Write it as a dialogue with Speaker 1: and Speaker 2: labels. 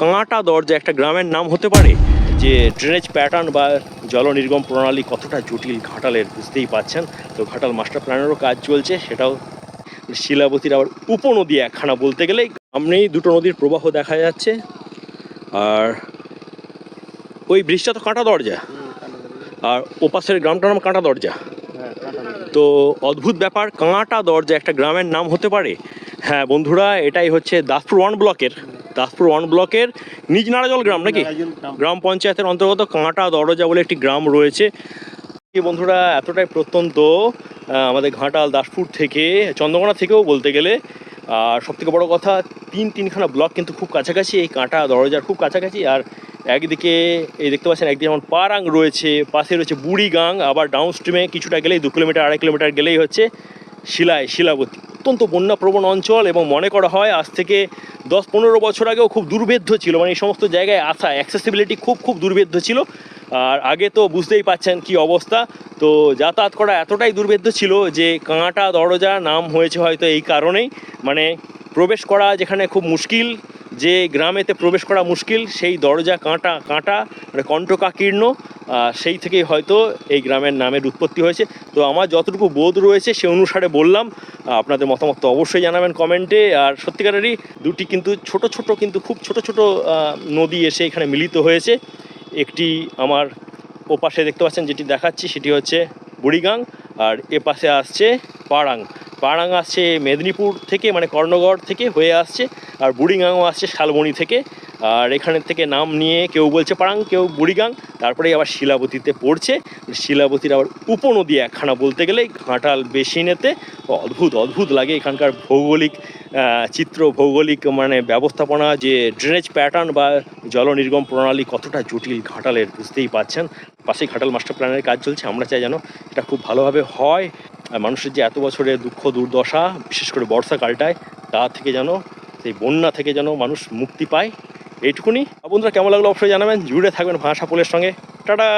Speaker 1: কাঁটা দরজা একটা গ্রামের নাম হতে পারে? যে ড্রেনেজ প্যাটার্ন বা জল নির্গম প্রণালী কতটা জটিল ঘাটালের বুঝতেই পাচ্ছেন। তো ঘাটাল মাস্টার প্ল্যানেরও কাজ চলছে, সেটাও শিলাবতীর আবার উপনদী একখানা বলতে গেলেই। সামনেই দুটো নদীর প্রবাহ দেখা যাচ্ছে, আর ওই ব্রিজটা তো কাঁটা দরজা, আর ওপাশের গ্রামটার নাম কাঁটা দরজা। তো অদ্ভুত ব্যাপার, কাঁটা দরজা একটা গ্রামের নাম হতে পারে। হ্যাঁ বন্ধুরা, এটাই হচ্ছে দাসপুর ওয়ান ব্লকের নিজ নারাজল গ্রাম নাকি গ্রাম পঞ্চায়েতের অন্তর্গত কাঁটা দরজা বলে একটি গ্রাম রয়েছে। বন্ধুরা এতটাই প্রত্যন্ত আমাদের ঘাটাল দাসপুর থেকে, চন্দ্রকোনা থেকেও বলতে গেলে। আর সবথেকে বড় কথা, তিনখানা ব্লক কিন্তু খুব কাছাকাছি, এই কাঁটা দরজার খুব কাছাকাছি। আর একদিকে এই দেখতে পাচ্ছেন, একদিকে যেমন পারাং রয়েছে, পাশে রয়েছে বুড়িগাং, আবার ডাউন স্ট্রিমে কিছুটা গেলেই 2 কিলোমিটার 2.5 কিলোমিটার গেলেই হচ্ছে শিলাবতী। অত্যন্ত বন্যাপ্রবণ অঞ্চল, এবং মনে করা হয় আজ থেকে 10-15 বছর আগেও খুব দুর্ভেদ্য ছিল, মানে এই সমস্ত জায়গায় আসা অ্যাক্সেসিবিলিটি খুব দুর্ভেদ্য ছিল। আর আগে তো বুঝতেই পাচ্ছেন কি অবস্থা। তো যাতায়াত করা এতটাই দুর্ভেদ্য ছিল যে কাঁটা দরজা নাম হয়েছে হয়তো এই কারণেই, মানে প্রবেশ করা যেখানে খুব মুশকিল, যে গ্রামেতে প্রবেশ করা মুশকিল, সেই দরজা কাঁটা মানে কণ্টকাকীর্ণ, সেই থেকেই হয়তো এই গ্রামের নামের উৎপত্তি হয়েছে। তো আমার যতটুকু বোধ রয়েছে সে অনুসারে বললাম, আপনাদের মতামত তো অবশ্যই জানাবেন কমেন্টে। আর সত্যিকারেরই দুটি কিন্তু ছোট কিন্তু খুব ছোট নদী এসে এখানে মিলিত হয়েছে। একটি আমার ওপাশে দেখতে পাচ্ছেন যেটি দেখাচ্ছি, সেটি হচ্ছে বুড়িগাং, আর এ পাশে আসছে পাড়াং আসছে মেদিনীপুর থেকে, মানে কর্ণগড় থেকে হয়ে আসছে, আর বুড়িগাংও আসছে শালবনি থেকে। আর এখানের থেকে নাম নিয়ে কেউ বলছে পাড়াং, কেউ বুড়িগাং, তারপরেই আবার শিলাবতীতে পড়ছে। শিলাবতীর আবার উপনদী একখানা বলতে গেলেই ঘাটাল বেসিনেতে। অদ্ভুত লাগে এখানকার ভৌগোলিক চিত্র, ভৌগোলিক মানে ব্যবস্থাপনা, যে ড্রেনেজ প্যাটার্ন বা জল নির্গম প্রণালী কতটা জটিল ঘাটালের বুঝতেই পাচ্ছেন। পাশেই ঘাটাল মাস্টার প্ল্যানের কাজ চলছে, আমরা চাই যেন এটা খুব ভালোভাবে হয়। আর মানুষের যে এত বছরের দুঃখ দুর্দশা, বিশেষ করে বর্ষাকালটায়, তা থেকে যেন, সেই বন্যা থেকে যেন মানুষ মুক্তি পায়, এইটুকুনি। বন্ধুরা কেমন লাগলো অবশ্যই জানাবেন, জুড়ে থাকবেন ভাষা পোলের সঙ্গে। টাটা।